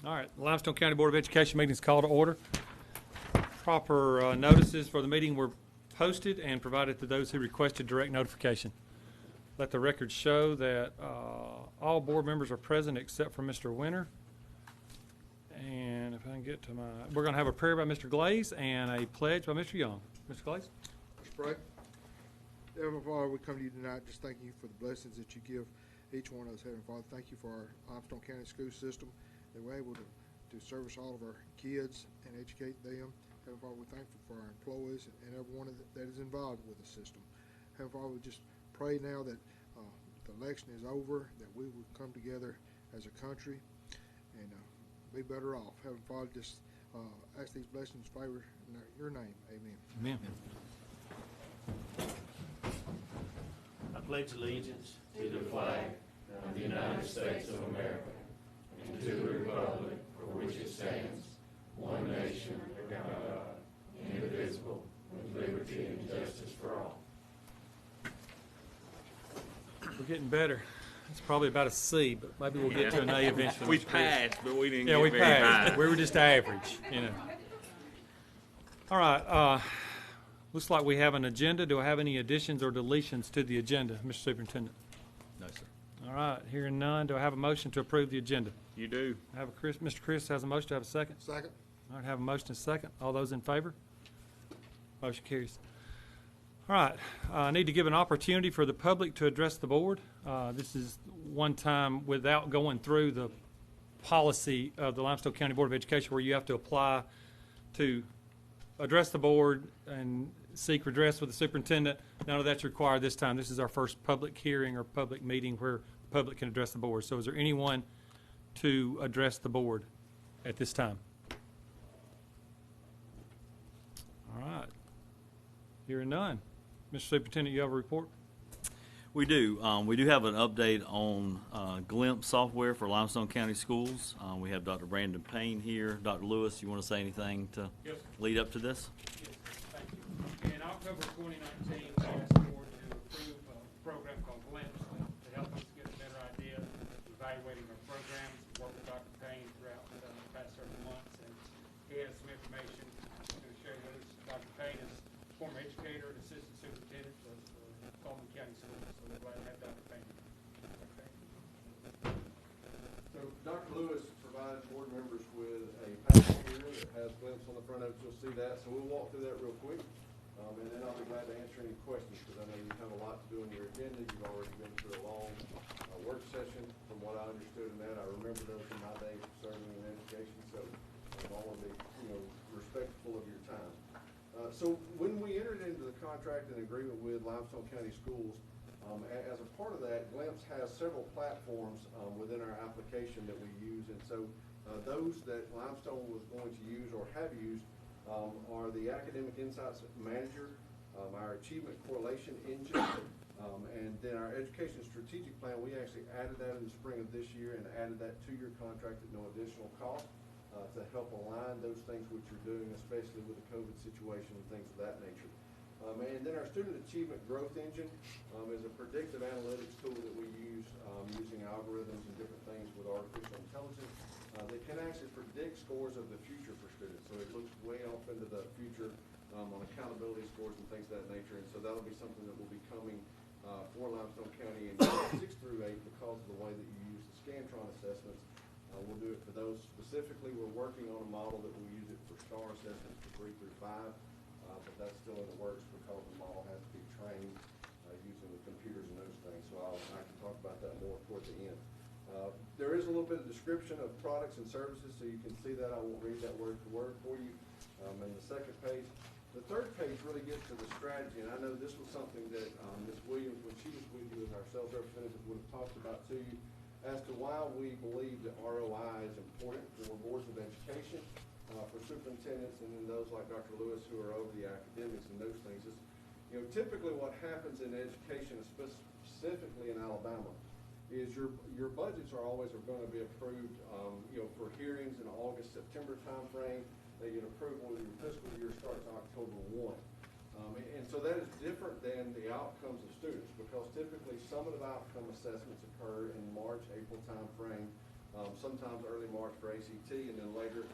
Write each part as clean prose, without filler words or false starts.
All right, the Limestone County Board of Education meeting is called to order. Proper notices for the meeting were posted and provided to those who requested direct notification. Let the record show that all board members are present except for Mr. Winter. And if I can get to we're going to have a prayer by Mr. Glaze and a pledge by Mr. Young. Mr. Glaze? Let's pray. Heavenly Father, we come to you tonight just thanking you for the blessings that you give each one of us, Heavenly Father. Thank you for our Limestone County school system, that we're able to service all of our kids and educate them. Heavenly Father, we're thankful for our employees and everyone that is involved with the system. Heavenly Father, we just pray now that the election is over, that we will come together as a country and be better off. Heavenly Father, just ask these blessings, favor in your name. Amen. Amen. I pledge allegiance to the flag of the United States of America and to the republic for which it stands, one nation, under God, indivisible, with liberty and justice for all. We're getting better. It's probably about a C, but maybe we'll get to an A eventually. We passed, but we didn't Yeah, get we very passed. high. We were just average, you know. All right. Looks like we have an agenda. Do I have any additions or deletions to the agenda, Mr. Superintendent? No, sir. All right. Hearing none, do I have a motion to approve the agenda? You do. I have Mr. Chris has a motion. Do I have a second? Second. All right. Have a motion and a second. All those in favor? Motion carries. All right. I need to give an opportunity for the public to address the board. This is one time without going through the policy of the Limestone County Board of Education where you have to apply to address the board and seek redress with the superintendent. None of that's required this time. This is our first public hearing or public meeting where the public can address the board. So is there anyone to address the board at this time? All right. Hearing none. Mr. Superintendent, you have a report? We do. We do have an update on Glimpse software for Limestone County Schools. We have Dr. Brandon Payne here. Dr. Lewis, you want to say anything to lead up to this? Yes, thank you. In October 2019, we asked the board to approve a program called Glimpse to help us get a better idea of evaluating our programs, work with Dr. Payne throughout the past several months, and he has some information to share with us. Dr. Payne is a former educator and assistant superintendent of Coleman County Schools, so we're glad to have Dr. Payne. So Dr. Lewis provided board members with a packet here that has Glimpse on the front of it. You'll see that. So we'll walk through that real quick. And then I'll be glad to answer any questions because I know you have a lot to do in your agenda. You've already been through a long work session from what I understood in that. I remember those from my days of serving in education. So I want to be, respectful of your time. So when we entered into the contract and agreement with Limestone County Schools, as a part of that, Glimpse has several platforms within our application that we use. And so those that Limestone was going to use or have used are the Academic Insights Manager, our Achievement Correlation Engine, and then our Education Strategic Plan. We actually added that in the spring of this year and added that to your contract at no additional cost to help align those things which you're doing, especially with the COVID situation and things of that nature. And then our Student Achievement Growth Engine is a predictive analytics tool that we use using algorithms and different things with artificial intelligence that can actually predict scores of the future for students. So it looks way off into the future on accountability scores and things of that nature. And so that'll be something that will be coming for Limestone County in 6 through 8 because of the way that you use the Scantron assessments. We'll do it for those specifically. We're working on a model that will use it for STAR assessments for 3 through 5. But that's still in the works because the model has to be trained using the computers and those things. So I can talk about that more toward the end. There is a little bit of description of products and services, so you can see that. I won't read that word for word for you. And the second page. The third page really gets to the strategy, and I know this was something that Ms. Williams, when she was with you as our sales representative, would have talked about to you as to why we believe that ROI is important for boards of education, for superintendents, and then those like Dr. Lewis who are over the academics and those things. Is, typically what happens in education, specifically in Alabama, is your budgets are always going to be approved, for hearings in August, September timeframe. They get approval when your fiscal year starts October 1. And so that is different than the outcomes of students because typically summative outcome assessments occur in March, April timeframe. sometimes early March for ACT, and then later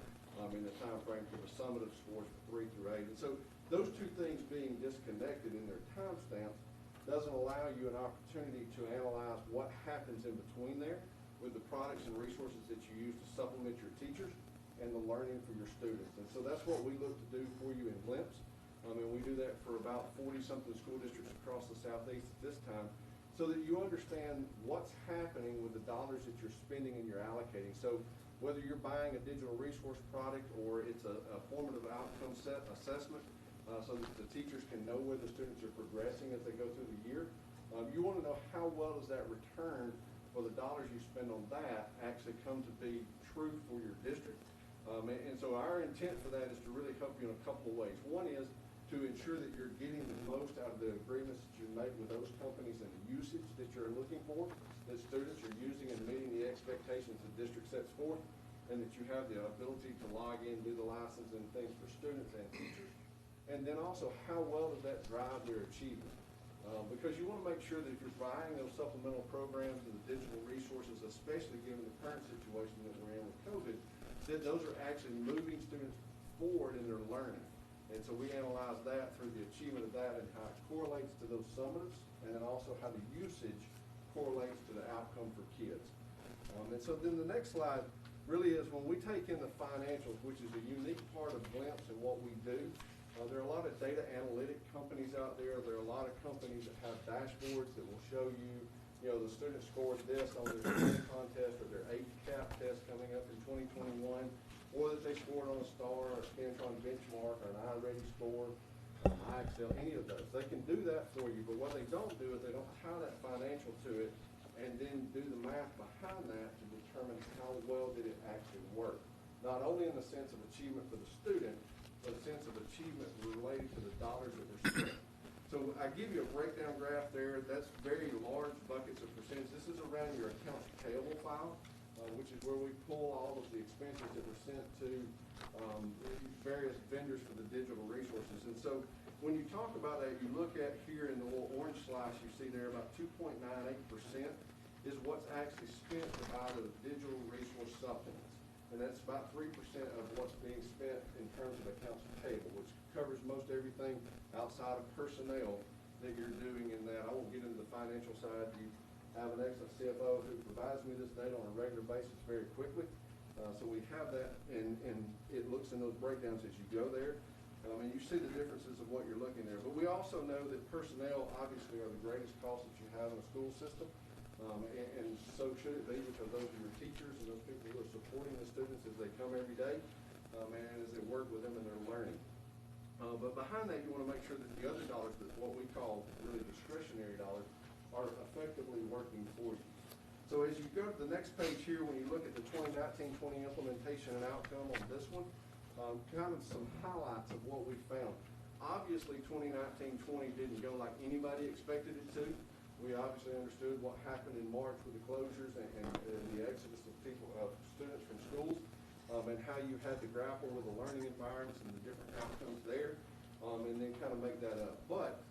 in the time frame for the summative scores for 3 through 8. And so those two things being disconnected in their timestamps doesn't allow you an opportunity to analyze what happens in between there with the products and resources that you use to supplement your teachers and the learning for your students. And so that's what we look to do for you in Glimpse. And we do that for about 40-something school districts across the Southeast at this time, so that you understand what's happening with the dollars that you're spending and you're allocating. So whether you're buying a digital resource product or it's a formative outcome set assessment, so that the teachers can know where the students are progressing as they go through the year, you want to know how well does that return for the dollars you spend on that actually come to be true for your district. And so our intent for that is to really help you in a couple of ways. One is to ensure that you're getting the most out of the agreements that you make with those companies and the usage that you're looking for, that students are using and meeting the expectations the district sets forth, and that you have the ability to log in, do the license and things for students and teachers. And then also, how well does that drive their achievement? Because you want to make sure that if you're buying those supplemental programs and the digital resources, especially given the current situation that we're in with COVID, that those are actually moving students forward in their learning. And so we analyze that through the achievement of that and how it correlates to those summatives, and then also how the usage correlates to the outcome for kids. And so then the next slide really is when we take in the financials, which is a unique part of Glimpse and what we do. There are a lot of data analytic companies out there. There are a lot of companies that have dashboards that will show you, the student scored this on their STEM contest or their ACAP test coming up in 2021, or that they scored on a STAR or a Scantron benchmark or an iReady score, iExcel, any of those. They can do that for you, but what they don't do is they don't tie that financial to it and then do the math behind that to determine how well did it actually work. Not only in the sense of achievement for the student, but a sense of achievement related to the dollars that were spent. So I give you a breakdown graph there. That's very large buckets of percentage. This is around your accounts payable file, which is where we pull all of the expenses that were sent to various vendors for the digital resources. And so when you talk about that, you look at here in the little orange slice you see there, about 2.98% is what's actually spent to buy the digital resource supplements. And that's about 3% of what's being spent in terms of accounts payable, which covers most everything outside of personnel that you're doing in that. I won't get into the financial side. You have an excellent CFO who provides me this data on a regular basis very quickly. So we have that, and it looks in those breakdowns as you go there. And you see the differences of what you're looking there. But we also know that personnel obviously are the greatest cost that you have in a school system. And so should it be, because those are your teachers and those people who are supporting the students as they come every day and as they work with them in their learning. But behind that, you want to make sure that the other dollars, that what we call really discretionary dollars, are effectively working for you. So as you go to the next page here, when you look at the 2019-20 implementation and outcome on this one, kind of some highlights of what we found. Obviously, 2019-20 didn't go like anybody expected it to. We obviously understood what happened in March with the closures and the exodus of students from schools, and how you had to grapple with the learning environments and the different outcomes there, and then kind of make that up. But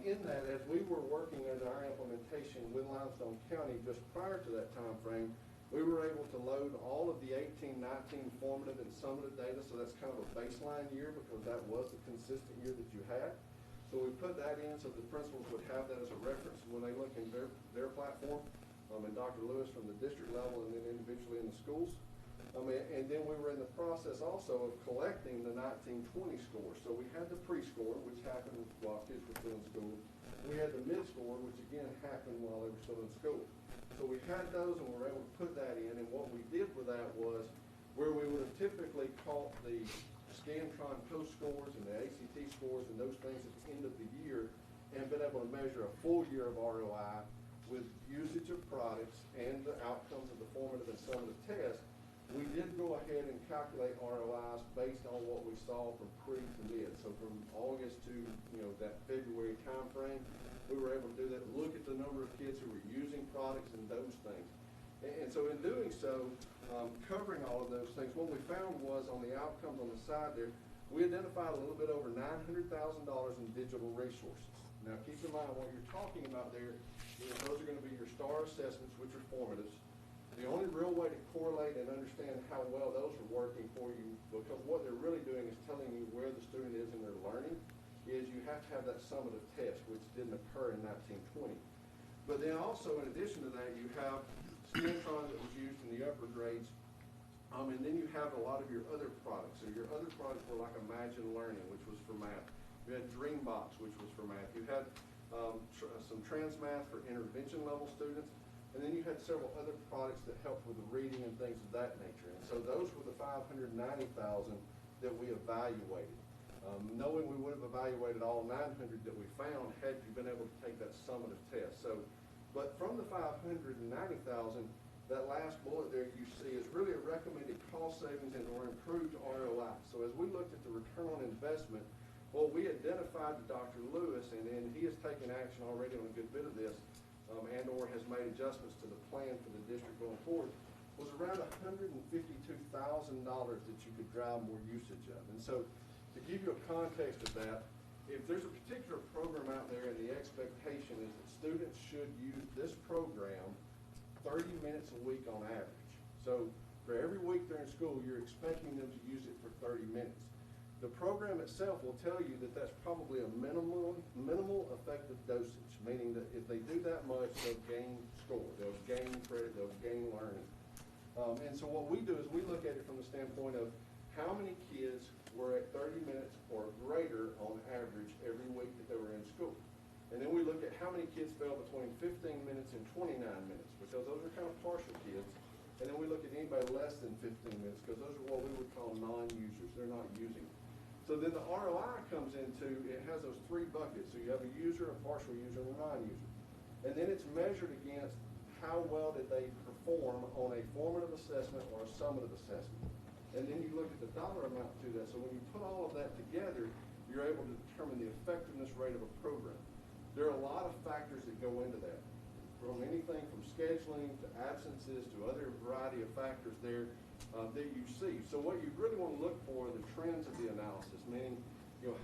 in that, as we were working at our implementation with Limestone County just prior to that time frame, we were able to load all of the 18-19 formative and summative data, so that's kind of a baseline year because that was the consistent year that you had. So we put that in so the principals would have that as a reference when they look in their platform, and Dr. Lewis from the district level and then individually in the schools. And then we were in the process also of collecting the 19-20 scores. So we had the pre-score, which happened while kids were still in school. We had the mid-score, which again happened while they were still in school. So we had those and we were able to put that in. And what we did with that was where we would have typically caught the Scantron post scores and the ACT scores and those things at the end of the year and been able to measure a full year of ROI with usage of products and the outcomes of the formative and summative tests. We did go ahead and calculate ROIs based on what we saw from pre to mid. So from August to that February time frame, we were able to do that, look at the number of kids who were using products and those things. And so in doing so, covering all of those things, what we found was on the outcomes on the side there, we identified a little bit over $900,000 in digital resources. Now keep in mind what you're talking about there, those are going to be your STAR assessments, which are formatives. The only real way to correlate how well those are working for you, because what they're really doing is telling you where the student is in their learning, is you have to have that summative test, which didn't occur in 1920. But then also, in addition to that, you have Scantron that was used in the upper grades, and then you have a lot of your other products. So your other products were like Imagine Learning, which was for math. You had DreamBox, which was for math. You had some TransMath for intervention level students. And then you had several other products that helped with the reading and things of that nature. And so those were the 590,000 that we evaluated. Knowing we would have evaluated all 900 that we found had you been able to take that summative test. So, but from the 590,000, that last bullet there you see is really a recommended cost savings and or improved ROI. So as we looked at the return on investment, well, we identified to Dr. Lewis, and then he has taken action already on a good bit of this, and or has made adjustments to the plan for the district going forward, was around $152,000 that you could drive more usage of. And so to give you a context of that, if there's a particular program out there and the expectation is that students should use this program 30 minutes a week on average. So for every week they're in school, you're expecting them to use it for 30 minutes. The program itself will tell you that that's probably a minimal effective dosage, meaning that if they do that much, they'll gain score, they'll gain credit, they'll gain learning. And so what we do is we look at it from the standpoint of how many kids were at 30 minutes or greater on average every week that they were in school. And then we look at how many kids fell between 15 minutes and 29 minutes, because those are kind of partial kids. And then we look at anybody less than 15 minutes, because those are what we would call non-users. They're not using it. So then the ROI comes into, it has those three buckets. So you have a user, a partial user, and a non-user. And then it's measured against how well did they perform on a formative assessment or a summative assessment. And then you look at the dollar amount to that. So when you put all of that together, you're able to determine the effectiveness rate of a program. There are a lot of factors that go into that, from anything from scheduling to absences to other variety of factors there that you see. So what you really want to look for are the trends of the analysis, meaning,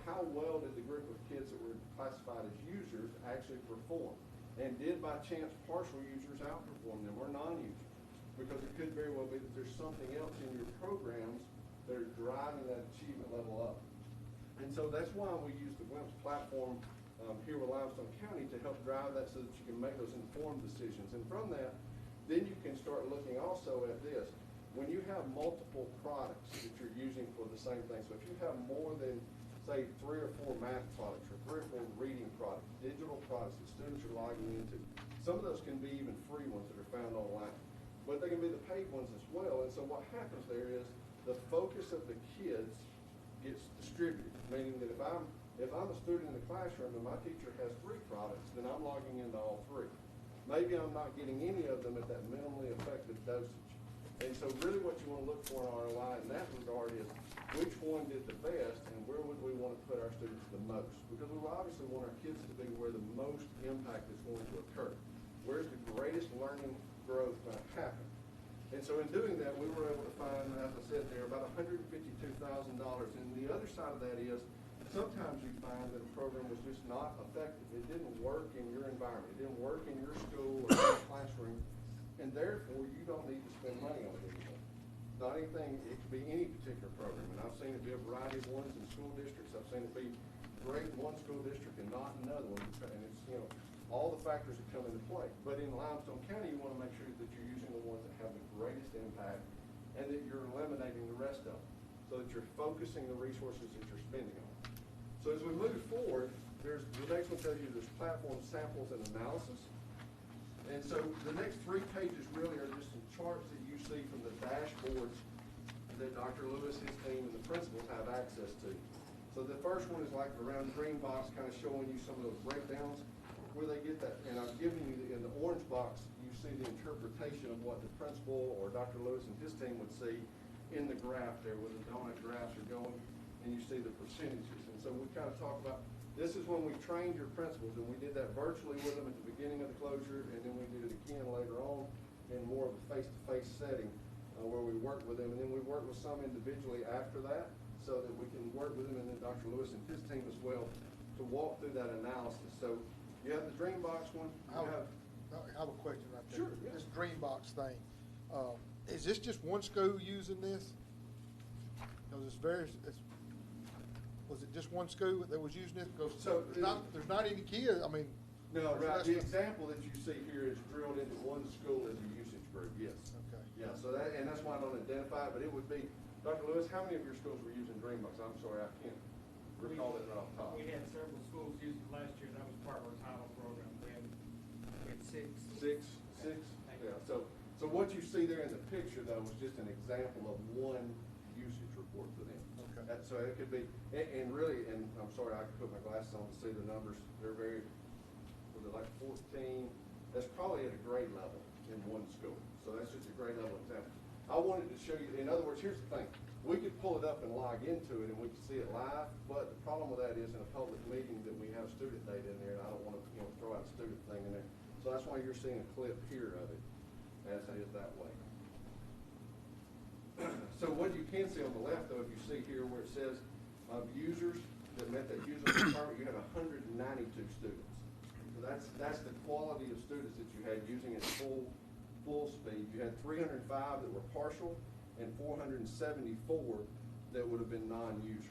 how well did the group of kids that were classified as users actually perform? And did by chance partial users outperform them or non-users? Because it could very well be that there's something else in your programs that are driving that achievement level up. And so that's why we use the Glimpse platform here with Limestone County to help drive that so that you can make those informed decisions. And from that, then you can start looking also at this. When you have multiple products that you're using for the same thing, so if you have more than, say, 3 or 4 math products or 3 or 4 reading products, digital products that students are logging into, some of those can be even free ones that are found online, but they can be the paid ones as well. And so what happens there is the focus of the kids gets distributed, meaning that if I'm a student in the classroom and my teacher has 3 products, then I'm logging into all 3. Maybe I'm not getting any of them at that minimally effective dosage. And so really what you want to look for in ROI in that regard is which one did the best and where would we want to put our students the most? Because we obviously want our kids to be where the most impact is going to occur. Where's the greatest learning growth going to happen? And so in doing that, we were able to find, as I said there, about $152,000. And the other side of that is sometimes you find that a program was just not effective. It didn't work in your environment. It didn't work in your school or your classroom. And therefore, you don't need to spend money on it anymore. Not anything, it could be any particular program. And I've seen it be a variety of ones in school districts. I've seen it be great in one school district and not in another one. And it's, all the factors that come into play. But in Limestone County, you want to make sure that you're using the ones that have the greatest impact and that you're eliminating the rest of them so that you're focusing the resources that you're spending on. So as we move forward, the next one tells you there's platform samples and analysis. And so the next 3 pages really are just some charts that you see from the dashboards that Dr. Lewis, his team, and the principals have access to. So the first one is like around DreamBox, kind of showing you some of those breakdowns where they get that. And I've given you, in the orange box, you see the interpretation of what the principal or Dr. Lewis and his team would see in the graph there where the donut graphs are going, and you see the percentages. And so we kind of talk about, this is when we trained your principals, and we did that virtually with them at the beginning of the closure, and then we did it again later on in more of a face-to-face setting where we worked with them. And then we worked with some individually after that so that we can work with them, and then Dr. Lewis and his team as well to walk through that analysis. So you have the DreamBox one. I have a question right there. Sure, yeah. This DreamBox thing, is this just one school using this? Because was it just one school that was using it? Because So, there's not any kids, I mean. No, right, that's the not- example that you see here is drilled into one school as a usage group, yes. Okay. Yeah, so that, and that's why I don't identify it, but it would be, Dr. Lewis, how many of your schools were using Dreambox? I'm sorry, I can't recall it right off the top. We had several schools use it last year, that was part of our title program. We had six. Six, yeah, so what you see there in the picture, though, was just an example of one usage report for them. Okay. So it could be, and really, and I'm sorry, I can put my glasses on to see the numbers, they're very, was it like 14? That's probably at a grade level in one school, so that's just a grade level example. I wanted to show you, in other words, here's the thing, we could pull it up and log into it and we could see it live, but the problem with that is in a public meeting that we have student data in there, and I don't want to, throw out a student thing in there. So that's why you're seeing a clip here of it, as it is that way. So what you can see on the left, though, if you see here where it says users that met that user requirement, you have 192 students. So that's the quality of students that you had using it full speed. You had 305 that were partial and 474 that would have been non-users.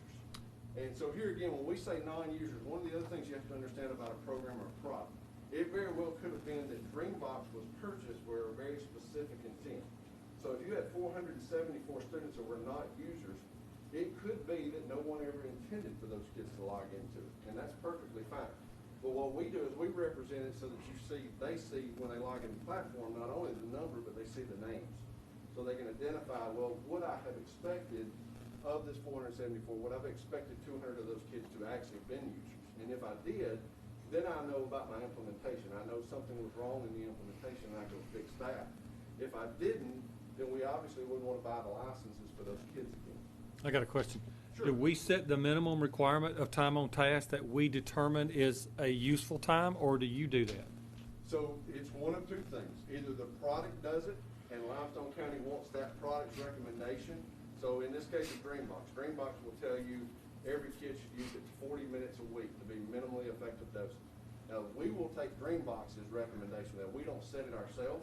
And so here again, when we say non-users, one of the other things you have to understand about a program or a product, it very well could have been that Dreambox was purchased for a very specific intent. So if you had 474 students that were not users, it could be that no one ever intended for those kids to log into it, and that's perfectly fine. But what we do is we represent it so that they see when they log into the platform, not only the number, but they see the names. So they can identify, well, would I have expected of this 474, would I have expected 200 of those kids to actually have been users? And if I did, then I know about my implementation. I know something was wrong in the implementation and I go fix that. If I didn't, then we obviously wouldn't want to buy the licenses for those kids again. I got a question. Sure. Do we set the minimum requirement of time on task that we determine is a useful time, or do you do that? So it's one of two things. Either the product does it, and Limestone County wants that product's recommendation. So in this case of Dreambox, Dreambox will tell you every kid should use it 40 minutes a week to be minimally effective dosing. Now, we will take Dreambox's recommendation that we don't set it ourselves,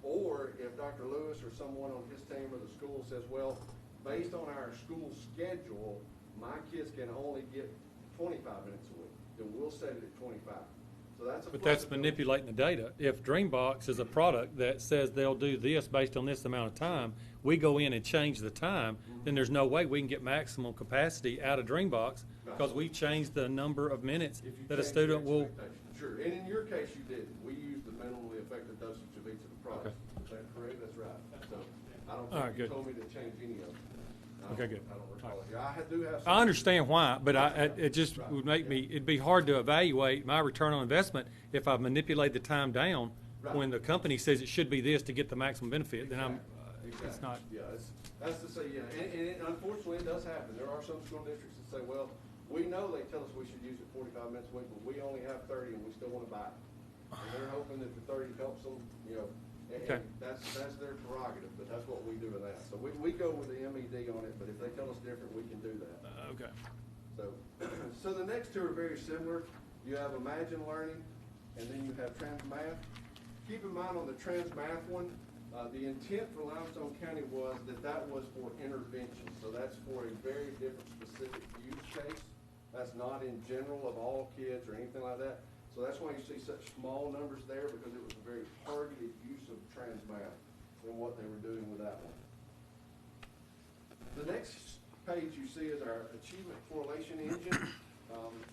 or if Dr. Lewis or someone on his team or the school says, well, based on our school schedule, my kids can only get 25 minutes a week, then we'll set it at 25. So that's a But that's flexibility. manipulating the data. If Dreambox is a product that says they'll do this based on this amount of time, we go in and change the time, then there's no way we can get maximum capacity out of Dreambox because we've changed the number of minutes If you that a change student your will. expectation. Sure, and in your case, you didn't. We used the minimally effective dosage of each of the products. Is that correct? That's right. So I don't All right, think you good. told me to change any of them. Okay, good. I don't All recall right. it. Yeah, I do have some. I understand why, but it just would make me, it'd be hard to evaluate my return on investment if I manipulate the time down when the company says it should be this to get the maximum benefit, then Exactly. it's not. Yeah, that's to say, yeah, and unfortunately, it does happen. There are some school districts that say, well, we know they tell us we should use it 45 minutes a week, but we only have 30 and we still want to buy it. And they're hoping that the 30 helps them, and Okay. that's their prerogative, but that's what we do in that. So we go with the MED on it, but if they tell us different, we can do that. Okay. So the next two are very similar. You have Imagine Learning, and then you have TransMath. Keep in mind on the TransMath one, the intent for Limestone County was that was for intervention. So that's for a very different specific use case. That's not in general of all kids or anything like that. So that's why you see such small numbers there, because it was a very targeted use of TransMath and what they were doing with that one. The next page you see is our achievement correlation engine.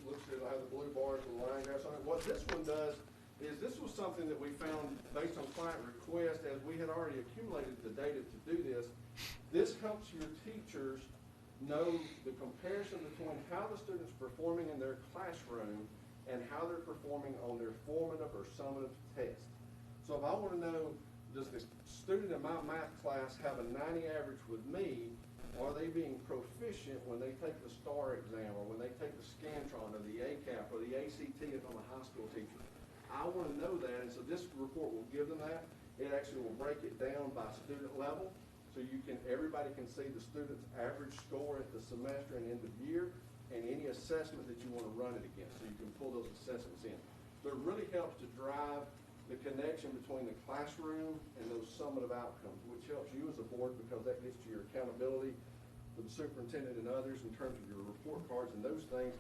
Looks at, I have the blue bars with the line graphs on it. What this one does is this was something that we found based on client request, as we had already accumulated the data to do this. This helps your teachers know the comparison between how the students are performing in their classroom and how they're performing on their formative or summative test. So if I want to know, does the student in my math class have a 90 average with me? Are they being proficient when they take the STAR exam, or when they take the Scantron, or the ACAP, or the ACT if I'm a high school teacher? I want to know that, and so this report will give them that. It actually will break it down by student level, so everybody can see the student's average score at the semester and end of year, and any assessment that you want to run it against, so you can pull those assessments in. So it really helps to drive the connection between the classroom and those summative outcomes, which helps you as a board because that gets to your accountability with the superintendent and others in terms of your report cards and those things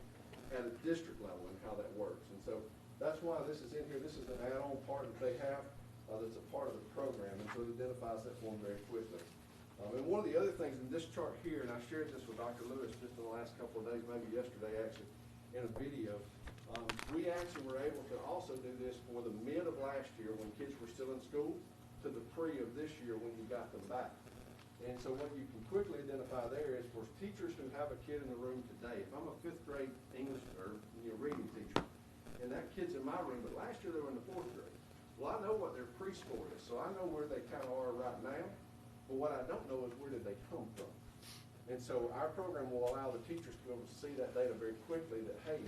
at a district level and how that works. And so that's why this is in here. This is an add-on part that they have that's a part of the program, and so it identifies that for them very quickly. And one of the other things in this chart here, and I shared this with Dr. Lewis just in the last couple of days, maybe yesterday actually, in a video, we actually were able to also do this for the mid of last year when kids were still in school to the pre of this year when you got them back. And so what you can quickly identify there is for teachers who have a kid in the room today, if I'm a 5th grade English or reading teacher, and that kid's in my room, but last year they were in the 4th grade. Well, I know what their prescore is, so I know where they kind of are right now, but what I don't know is where did they come from. And so our program will allow the teachers to be able to see that data very quickly that, hey,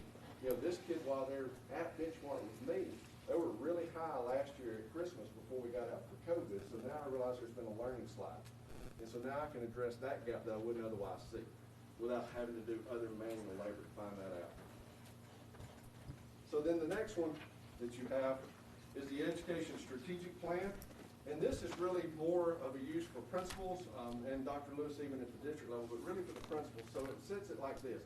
this kid, while they're at benchmark with me, they were really high last year at Christmas before we got out for COVID, so now I realize there's been a learning slide. And so now I can address that gap that I wouldn't otherwise see without having to do other manual labor to find that out. So then the next one that you have is the Education Strategic Plan. And this is really more of a use for principals and Dr. Lewis even at the district level, but really for the principals. So it sets it like this.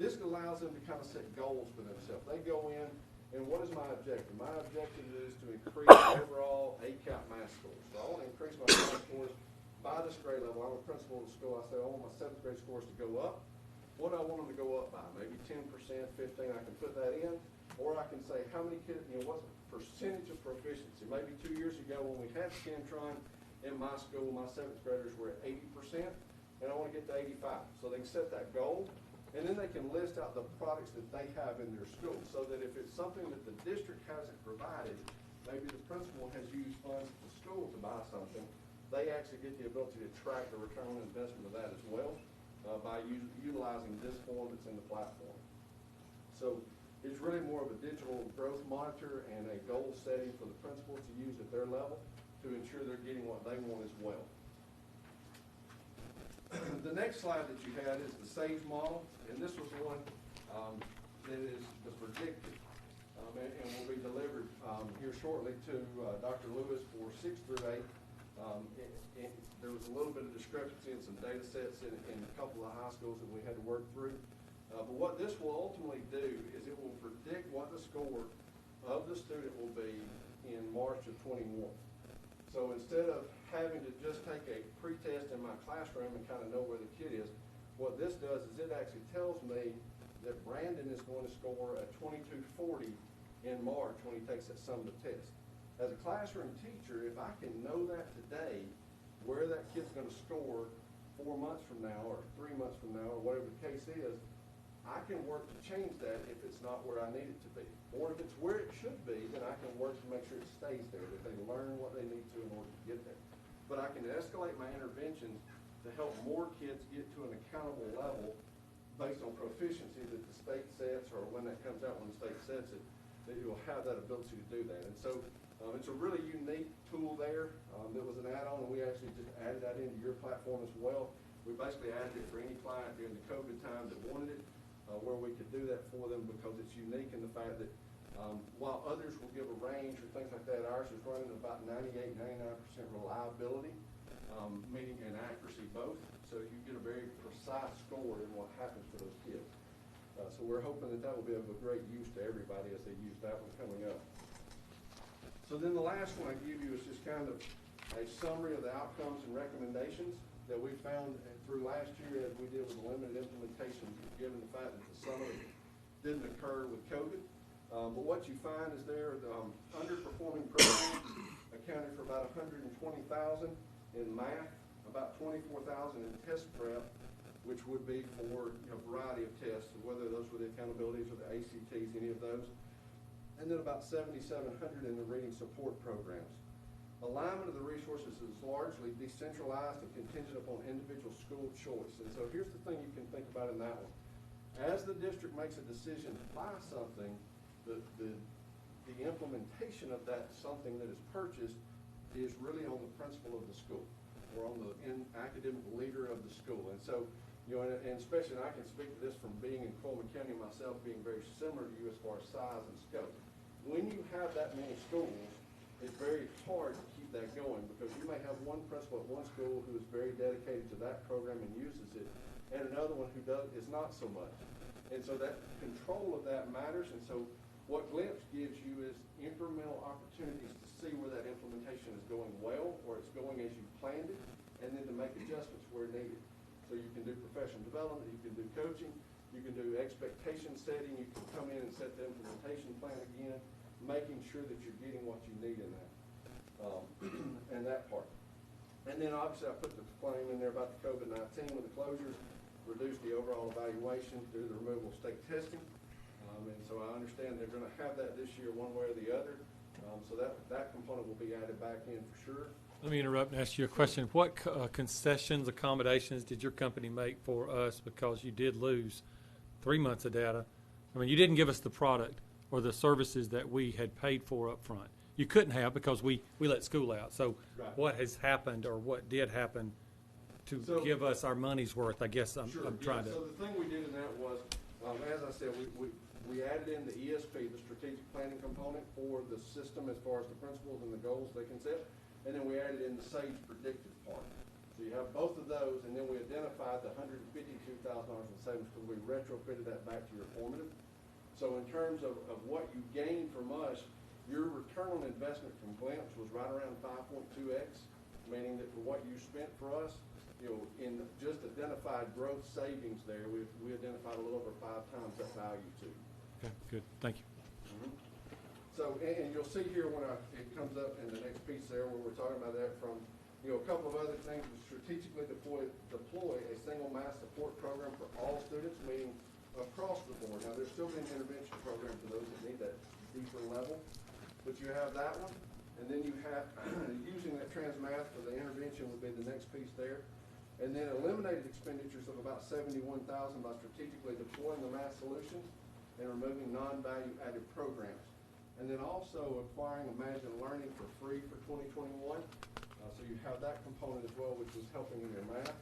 This allows them to kind of set goals for themselves. They go in, and what is my objective? My objective is to increase overall ACAP math scores. So I want to increase my math scores by this grade level. I'm a principal of the school. I say I want my 7th grade scores to go up. What do I want them to go up by? Maybe 10%, 15%. I can put that in. Or I can say how many kids, what's the percentage of proficiency? Maybe 2 years ago when we had Scantron in my school, my 7th graders were at 80%, and I want to get to 85. So they can set that goal, and then they can list out the products that they have in their school so that if it's something that the district hasn't provided, maybe the principal has used funds at the school to buy something, they actually get the ability to track the return on investment of that as well by utilizing this form that's in the platform. So it's really more of a digital growth monitor and a goal setting for the principal to use at their level to ensure they're getting what they want as well. The next slide that you had is the SAGE model, and this was the one that is the predicted and will be delivered here shortly to Dr. Lewis for 6th through 8th. There was a little bit of discrepancy in some data sets in a couple of high schools that we had to work through. But what this will ultimately do is it will predict what the score of the student will be in March of 21. So instead of having to just take a pretest in my classroom and kind of know where the kid is, what this does is it actually tells me that Brandon is going to score a 2240 in March when he takes that summative test. As a classroom teacher, if I can know that today, where that kid's going to score 4 months from now or 3 months from now or whatever the case is, I can work to change that if it's not where I need it to be. Or if it's where it should be, then I can work to make sure it stays there, that they learn what they need to in order to get there. But I can escalate my interventions to help more kids get to an accountable level based on proficiency that the state sets, or when that comes out, when the state sets it, that you'll have that ability to do that. And so it's a really unique tool there. That was an add-on, and we actually just added that into your platform as well. We basically added it for any client during the COVID time that wanted it, where we could do that for them because it's unique in the fact that while others will give a range or things like that, ours is running about 98, 99% reliability, meaning and accuracy both. So you get a very precise score in what happens for those kids. So we're hoping that that will be of a great use to everybody as they use that one coming up. So then the last one I give you is just kind of a summary of the outcomes and recommendations that we found through last year as we did with the limited implementation, given the fact that the summer didn't occur with COVID. But what you find is there, underperforming programs accounted for about $120,000 in math, about $24,000 in test prep, which would be for a variety of tests, whether those were the accountabilities or the ACTs, any of those. And then about $7,700 in the reading support programs. Alignment of the resources is largely decentralized and contingent upon individual school choice. And so here's the thing you can think about in that one. As the district makes a decision to buy something, the implementation of that something that is purchased is really on the principal of the school or on the academic leader of the school. And so, and especially, and I can speak to this from being in Coleman County myself, being very similar to you as far as size and scope. When you have that many schools, it's very hard to keep that going, because you may have one principal at one school who is very dedicated to that program and uses it, and another one who is not so much. And so that control of that matters, and so what Glimpse gives you is incremental opportunities to see where that implementation is going well, or it's going as you planned it, and then to make adjustments where needed. So you can do professional development, you can do coaching, you can do expectation setting, you can come in and set the implementation plan again, making sure that you're getting what you need in that, and that part. And then obviously I put the claim in there about the COVID-19 with the closures, reduce the overall evaluation through the removal of state testing. And so I understand they're gonna have that this year one way or the other. So that component will be added back in for sure. Let me interrupt and ask you a question. What concessions, accommodations did your company make for us because you did lose 3 months of data? I mean, you didn't give us the product or the services that we had paid for up front. You couldn't have because we let school out. So Right. what has happened or what did happen to So- give us our money's worth, I guess I'm trying to. So the thing we did in that was, as I said, we added in the ESP, the strategic planning component for the system as far as the principles and the goals they can set. And then we added in the SAGE predictive part. So you have both of those, and then we identified the $152,000 in savings because we retrofitted that back to your formative. So in terms of what you gain from us, your return on investment from Glimpse was right around 5.2x, meaning that for what you spent for us, you know, in just identified growth savings there, we identified a little over 5 times that value too. Okay, good. Thank you. So, and you'll see here when it comes up in the next piece there where we're talking about that from, you know, a couple of other things. We strategically deploy a single mass support program for all students, meaning across the board. Now, there's still an intervention program for those that need that deeper level, but you have that one, and then you have using that transmath for the intervention would be the next piece there. And then eliminated expenditures of about $71,000 by strategically deploying the math solutions and removing non-value added programs. And then also acquiring Imagine Learning for free for 2021. So you have that component as well, which was helping in your math.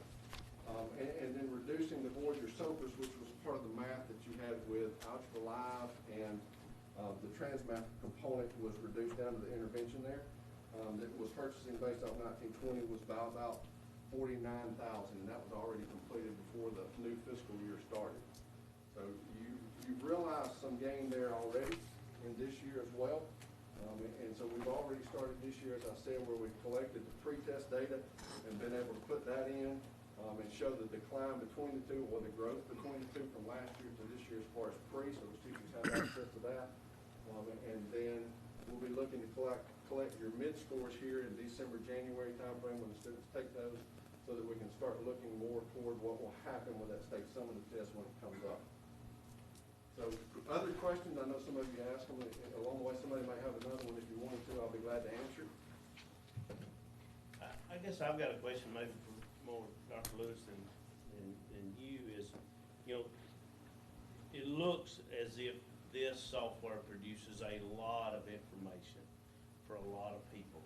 And then reducing the Voyager Sophus, which was part of the math that you had with Algebra Live, and the transmath component was reduced down to the intervention there. That was purchasing based off 1920 was about 49,000, and that was already completed before the new fiscal year started. So you've realized some gain there already in this year as well. And so we've already started this year, as I said, where we've collected the pre-test data and been able to put that in and show the decline between the two, or the growth between the two from last year to this year as far as pre, so the students have access to that. And then we'll be looking to collect your mid-scores here in December, January timeframe when the students take those, so that we can start looking more toward what will happen with that state summative test when it comes up. So, other questions? I know some of you asked them along the way. Somebody might have another one. If you wanted to, I'll be glad to answer. I guess I've got a question maybe for more Dr. Lewis than you is, you know, it looks as if this software produces a lot of information for a lot of people.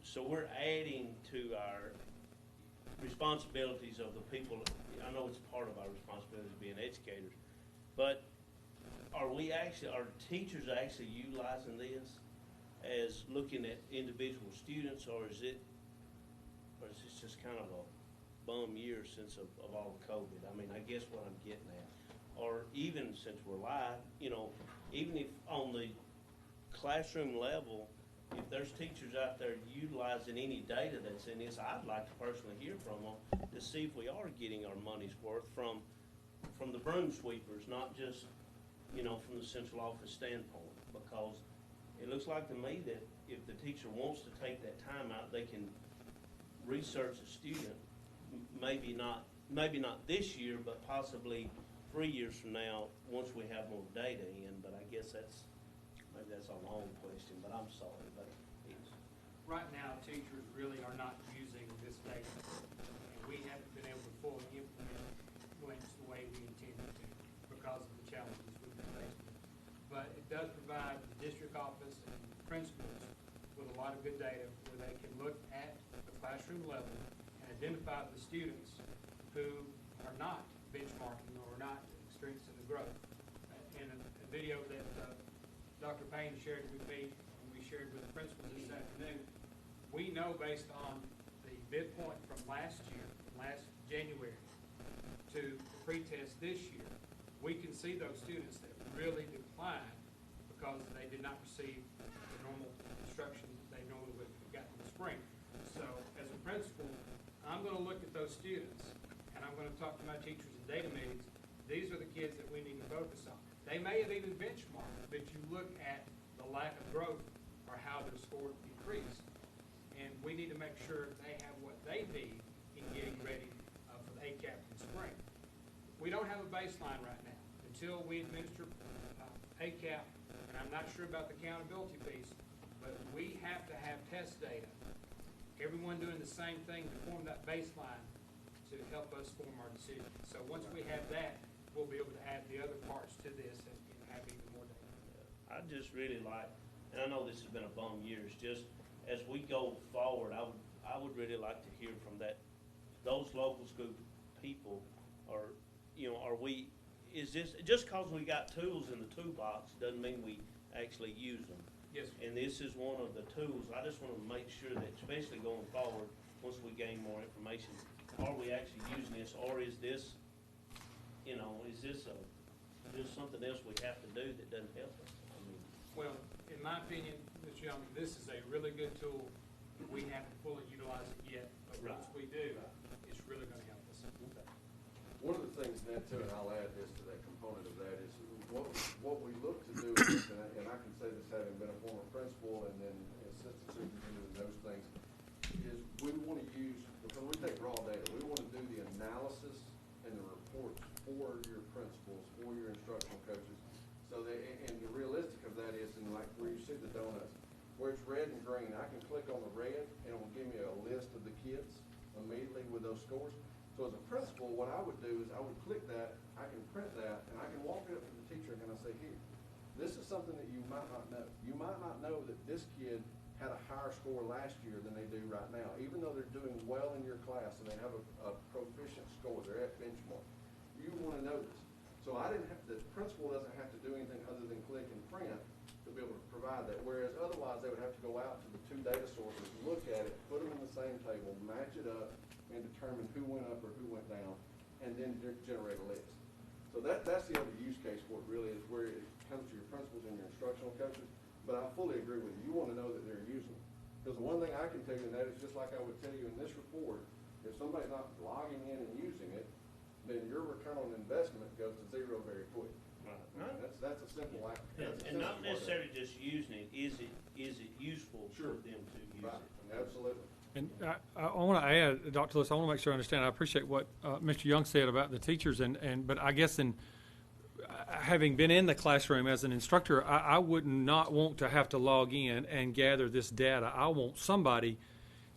So we're adding to our responsibilities of the people. I know it's part of our responsibility being educators, but are teachers actually utilizing this as looking at individual students, or is it just kind of a bum year since of all the COVID? I mean, I guess what I'm getting at, or even since we're live, you know, even if on the classroom level, if there's teachers out there utilizing any data that's in this, I'd like to personally hear from them to see if we are getting our money's worth from the broom sweepers, not just, you know, from the central office standpoint. Because it looks like to me that if the teacher wants to take that time out, they can research a student, maybe not this year, but possibly 3 years from now, once we have more data in. But I guess maybe that's a long question, but I'm sorry. But Right now, teachers really are not using this data. And we haven't been able to fully implement Glimpse the way we intended to because of the challenges we've been faced with. But it does provide the district office and principals with a lot of good data where they can look at the classroom level and identify the students who are not benchmarking or not experiencing the growth. In a video that Dr. Payne shared with me, and we shared with the principals this afternoon, we know based on the midpoint from last year, last January, to the pretest this year, we can see those students that really declined because they did not receive the normal instruction that they normally would have gotten in the spring. So as a principal, I'm going to look at those students, and I'm going to talk to my teachers in data meetings. These are the kids that we need to focus on. They may have even benchmarked, but you look at the lack of growth or how their score decreased. And we need to make sure they have what they need in getting ready for the ACAP in spring. We don't have a baseline right now. Until we administer ACAP, and I'm not sure about the accountability piece, but we have to have test data. Everyone doing the same thing to form that baseline to help us form our decision. So once we have that, we'll be able to add the other parts to this and have even more data. I just really like, and I know this has been a bum year, it's just as we go forward, I would really like to hear from those local school people, or, are we, is this, just cause we got tools in the toolbox doesn't mean we actually use them. Yes, sir. And this is one of the tools. I just want to make sure that, especially going forward, once we gain more information, are we actually using this, or is this, is this just something else we have to do that doesn't help us? I mean, Well, in my opinion, Mr. Young, this is a really good tool. We haven't fully utilized it yet, but once we do, it's really going to help us. One of the things, Ned, too, and I'll add this to that component of that, is what we look to do, and I can say this having been a former principal and then assistant superintendent and those things, is we want to use, because we take raw data, we want to do the analysis and the reports for your principals, for your instructional coaches. So and the realistic of that is, and like where you see the donuts, where it's red and green, I can click on the red and it will give me a list of the kids immediately with those scores. So as a principal, what I would do is I would click that, I can print that, and I can walk it up to the teacher and I say, here, this is something that you might not know. You might not know that this kid had a higher score last year than they do right now, even though they're doing well in your class and they have a proficient score, they're at benchmark. You want to know this. So the principal doesn't have to do anything other than click and print to be able to provide that, whereas otherwise they would have to go out to the two data sources, look at it, put them in the same table, match it up, and determine who went up or who went down, and then generate a list. So that's the other use case for it really, is where it comes to your principals and your instructional coaches. But I fully agree with you. You want to know that they're using it. Because the one thing I can tell you, and that is just like I would tell you in this report, if somebody's not logging in and using it, then your return on investment goes to zero very quick. Right. That's a simple act. And not necessarily just using it, is it useful for them to use Right, it? absolutely. And I want to add, Dr. Lewis, I want to make sure I understand. I appreciate what Mr. Young said about the teachers, but I guess having been in the classroom as an instructor, I would not want to have to log in and gather this data. I want somebody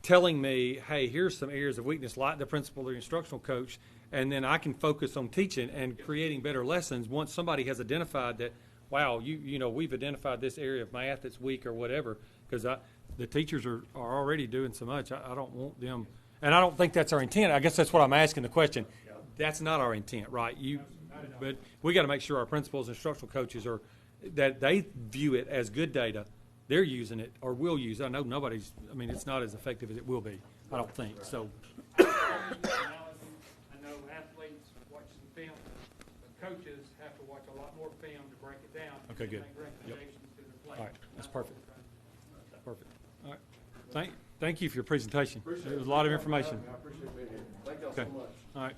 telling me, hey, here's some areas of weakness, like the principal or instructional coach, and then I can focus on teaching and creating better lessons once somebody has identified that, wow, we've identified this area of math that's weak or whatever, because the teachers are already doing so much. I don't want them, and I don't think that's our intent. I guess that's what I'm asking the question. That's not our intent, right? But we got to make sure our principals and instructional coaches that they view it as good data. They're using it or will use it. I know it's not as effective as it will be. I don't think so. I know athletes watch some film, but coaches have to watch a lot more film to break it down. Okay, good. Make recommendations to their players. All right, that's perfect. Perfect. All right. Thank you for your presentation. Appreciate There was it. a lot of information. I appreciate being here. Thank y'all Okay. so much. All right.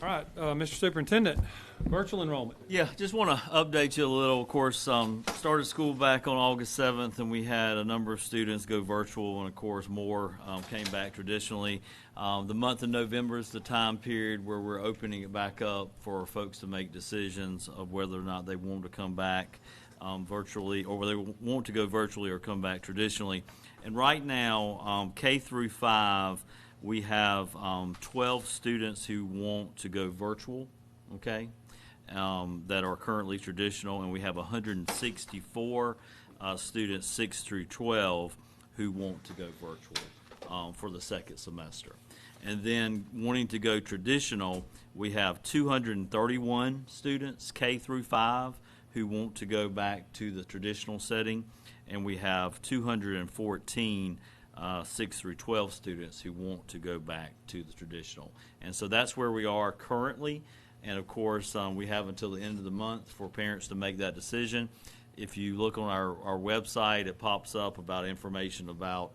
All right, Mr. Superintendent, virtual enrollment. Yeah, just want to update you a little. Of course, started school back on August 7th, and we had a number of students go virtual, and of course more came back traditionally. The month of November is the time period where we're opening it back up for folks to make decisions of whether or not they want to come back virtually, or whether they want to go virtually or come back traditionally. And right now, K through 5, we have 12 students who want to go virtual, okay, that are currently traditional, and we have 164 students 6 through 12 who want to go virtual for the second semester. And then wanting to go traditional, we have 231 students K through 5 who want to go back to the traditional setting, and we have 214 6 through 12 students who want to go back to the traditional. And so that's where we are currently. And of course, we have until the end of the month for parents to make that decision. If you look on our website, it pops up about information about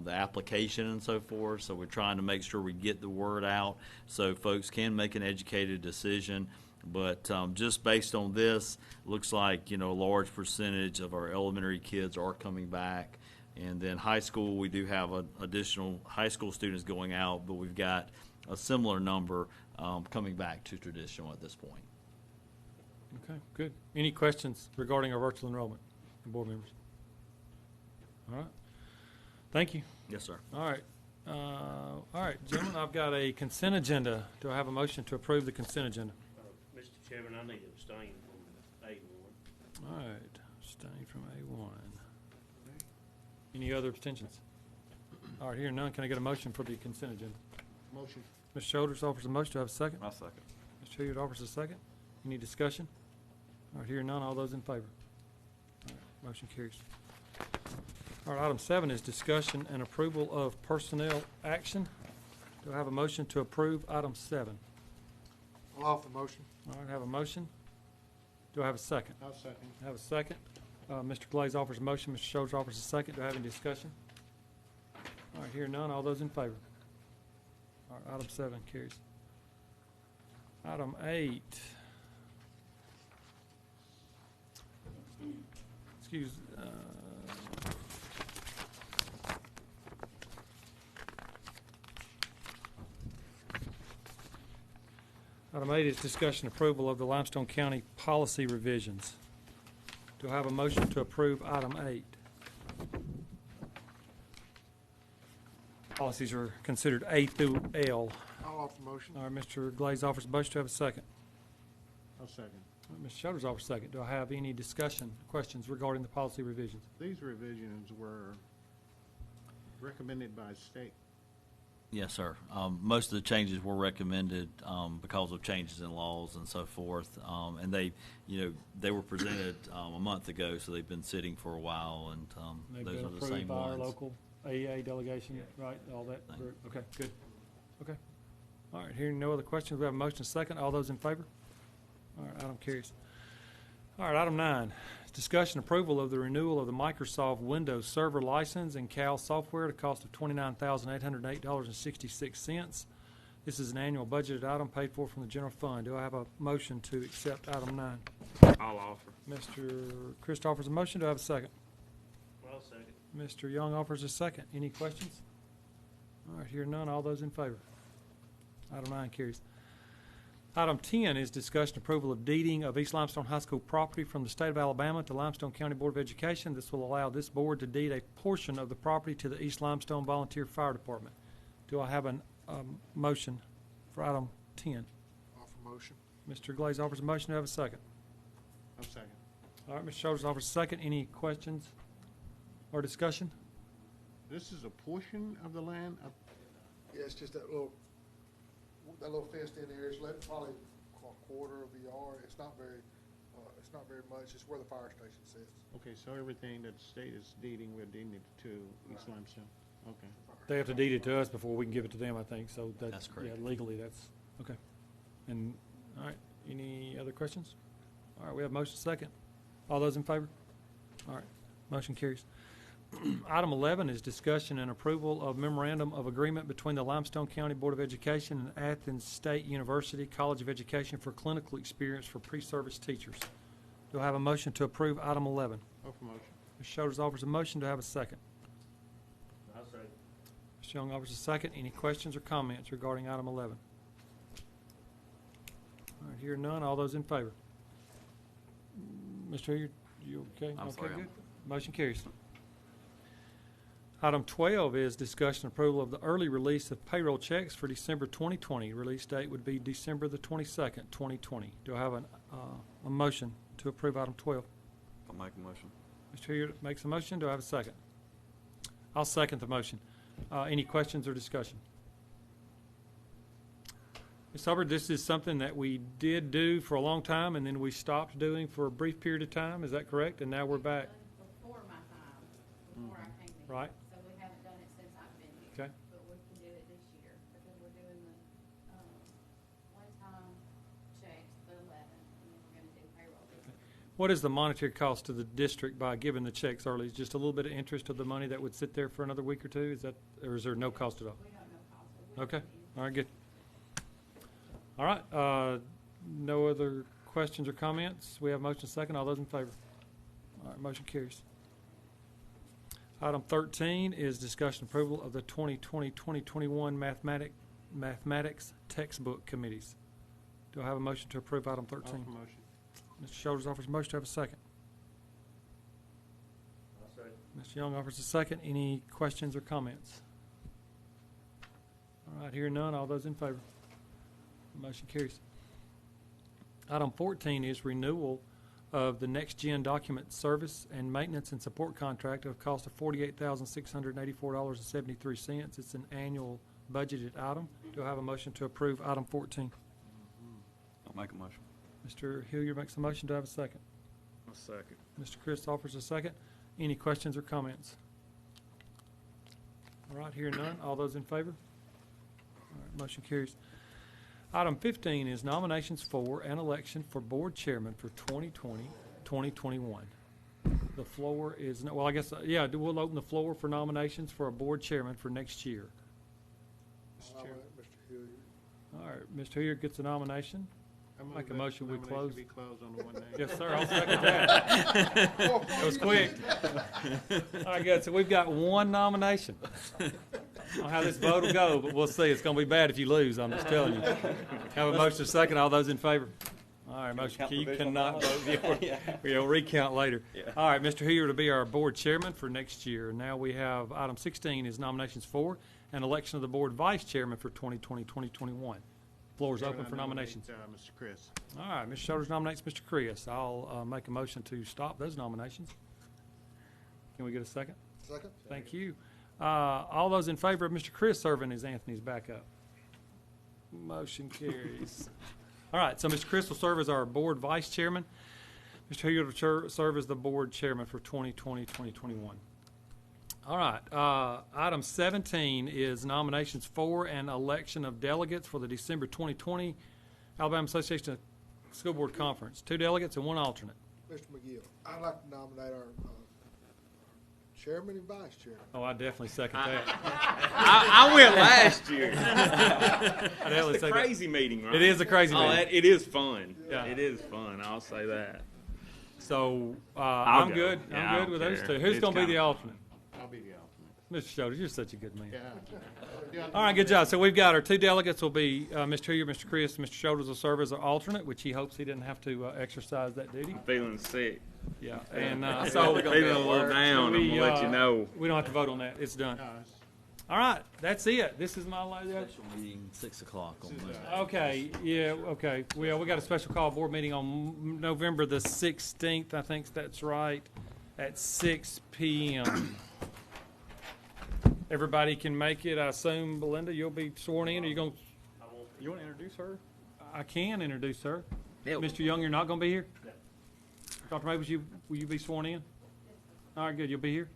the application and so forth. So we're trying to make sure we get the word out so folks can make an educated decision. But just based on this, looks like, a large percentage of our elementary kids are coming back. And then high school, we do have additional high school students going out, but we've got a similar number coming back to traditional at this point. Okay, good. Any questions regarding our virtual enrollment, board members? All right. Thank you. Yes, sir. All right, gentlemen, I've got a consent agenda. Do I have a motion to approve the consent agenda? Mr. Chairman, I need to abstain from A1. All right, abstain from A1. Any other abstentions? All right, hearing none, can I get a motion for the consent agenda? Motion. Mr. Shoulders offers a motion. Do I have a second? I'll second. Mr. Hilliard offers a second. Any discussion? All right, hearing none, all those in favor? All right, motion carries. All right, item 7 is discussion and approval of personnel action. Do I have a motion to approve item 7? I'll offer motion. All right, I have a motion. Do I have a second? I'll second. I have a second. Mr. Glaze offers a motion. Mr. Shoulders offers a second. Do I have any discussion? All right, hearing none, all those in favor? All right, item 7 carries. Item 8. Excuse, Item 8 is discussion approval of the Limestone County policy revisions. Do I have a motion to approve item 8? Policies are considered A through L. I'll offer motion. All right, Mr. Glaze offers a motion. Do I have a second? I'll second. All right, Mr. Shoulders offers a second. Do I have any discussion, questions regarding the policy revisions? These revisions were recommended by state. Yes, sir. Most of the changes were recommended because of changes in laws and so forth. And they were presented a month ago, so they've been sitting for a while, and They've those been are the approved same by our ones. local AEA delegation, right, all that Thank group? Okay, good. Okay. All right, hearing no other questions, we have a motion and a second. All those in favor? All right, item carries. All right, item 9, discussion approval of the renewal of the Microsoft Windows Server license and CAL software at a cost of $29,808.66. This is an annual budgeted item paid for from the general fund. Do I have a motion to accept item 9? I'll offer. Mr. Christ offers a motion. Do I have a second? I'll second. Mr. Young offers a second. Any questions? All right, hearing none. All those in favor? Item 9 carries. Item 10 is discussion approval of deeding of East Limestone High School property from the state of Alabama to Limestone County Board of Education. This will allow this board to deed a portion of the property to the East Limestone Volunteer Fire Department. Do I have a motion for item 10? Offer motion. Mr. Glaze offers a motion. Do I have a second? I'll second. All right, Mr. Shoulders offers a second. Any questions or discussion? This is a portion of the land? Yeah, it's just that little fenced in area, it's probably a quarter of the yard. It's not very much. It's where the fire station sits. Okay, so everything that the state is deeding, we're deeding it to East Limestone? Okay. They have to deed it to us before we can give it to them, I think, so That's correct. Yeah, legally, that's, okay. And, all right, any other questions? All right, we have motion second. All those in favor? All right, motion carries. Item 11 is discussion and approval of memorandum of agreement between the Limestone County Board of Education and Athens State University College of Education for clinical experience for pre-service teachers. Do I have a motion to approve item 11? Offer motion. Mr. Shoulders offers a motion. Do I have a second? I'll second. Mr. Young offers a second. Any questions or comments regarding item 11? All right, hearing none. All those in favor? Mr. Hilliard, you okay? I'm Okay, sorry, good. Motion carries. Item 12 is discussion and approval of the early release of payroll checks for December 2020. Release date would be December the 22nd, 2020. Do I have a motion to approve item 12? I'll make a motion. Mr. Hilliard makes a motion. Do I have a second? I'll second the motion. Any questions or discussion? Ms. Hubbard, this is something that we did do for a long time, and then we stopped doing for a brief period of time. Is that correct? And now we're back. Before my time, before I came in. Right. So we haven't done it since I've been here. Okay. But we can do it this year because we're doing the, one-time checks, the 11, and then we're gonna do payroll this year. What is the monetary cost to the district by giving the checks early? Just a little bit of interest of the money that would sit there for another week or two? Is that, or is there no cost at all? We don't know cost. But we Okay, can use all right, good. All right, no other questions or comments? We have motion second. All those in favor? All right, motion carries. Item 13 is discussion approval of the 2020-2021 mathematics textbook committees. Do I have a motion to approve item 13? Offer motion. Mr. Shoulders offers a motion. To have a second? I'll say. Mr. Young offers a second. Any questions or comments? All right, hearing none. All those in favor? Motion carries. Item 14 is renewal of the Next Gen Document Service and Maintenance and Support Contract of a cost of $48,684.73. It's an annual budgeted item. Do I have a motion to approve item 14? I'll make a motion. Mr. Hilliard makes a motion. Do I have a second? A second. Mr. Chris offers a second. Any questions or comments? All right, hearing none. All those in favor? All right, motion carries. Item 15 is nominations for and election for board chairman for 2020-2021. The floor is, well, I guess, yeah, we'll open the floor for nominations for a board chairman for next year. I'll nominate Mr. Hilliard. All right, Mr. Hilliard gets a nomination. I move Make a that motion, we nomination close. be closed on the one name. Yes, sir, I'll second that. That was quick. All right, good. So we've got one nomination. I don't know how this vote will go, but we'll see. It's going to be bad if you lose, I'm just telling you. Have a motion to second. All those in favor? All right, motion. You cannot vote. We'll recount later. All right, Mr. Hilliard will be our board chairman for next year. Now we have item 16 is nominations for and election of the board vice chairman for 2020-2021. Floor is open for nominations. Mr. Chris. All right, Mr. Shoulders nominates Mr. Chris. I'll make a motion to stop those nominations. Can we get a second? Second? Thank you. All those in favor of Mr. Chris serving as Anthony's backup? Motion carries. All right, so Mr. Chris will serve as our board vice chairman. Mr. Hilliard will serve as the board chairman for 2020-2021. All right, item 17 is nominations for and election of delegates for the December 2020 Alabama Association of School Board Conference. 2 delegates and 1 alternate. Mr. McGill, I'd like to nominate our chairman and vice chairman. Oh, I definitely second that. I went last year. I definitely It's a second that. crazy meeting, right? It is a crazy Oh, meeting. it is fun. Yeah. It is fun. I'll say that. So I'll I'm go. good. Yeah, I I'm good don't with those care. two. Who's It's going to be kinda the alternate? I'll be the alternate. Mr. Shoulders, you're such a good man. Yeah. All right, good job. So we've got our 2 delegates will be Mr. Hilliard, Mr. Chris. Mr. Shoulders will serve as our alternate, which he hopes he didn't have to exercise that duty. I'm feeling sick. Yeah, and So so feeling a little down. I'm gonna let you know. we don't have to vote on that. It's done. No, it's- All right, that's it. This is my last. Special meeting, 6 o'clock on Monday. Okay, yeah, okay. We got a special call board meeting on November the 16th. I think that's right, at 6 p.m. Everybody can make it. I assume, Belinda, you'll be sworn in, or you going to? You want to introduce her? I can introduce her. Yeah. Mr. Young, you're not going to be here? Dr. Maples, will you be sworn in? All right, good. You'll be here?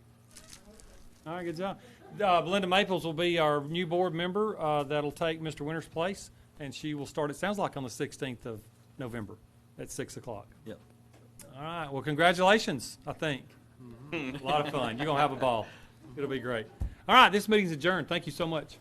All right, good job. Belinda Maples will be our new board member that'll take Mr. Winter's place, and she will start, it sounds like, on the 16th of November at 6 o'clock. Yep. All right, well, congratulations, I think. A lot of fun. You're going to have a ball. It'll be great. All right, this meeting's adjourned. Thank you so much.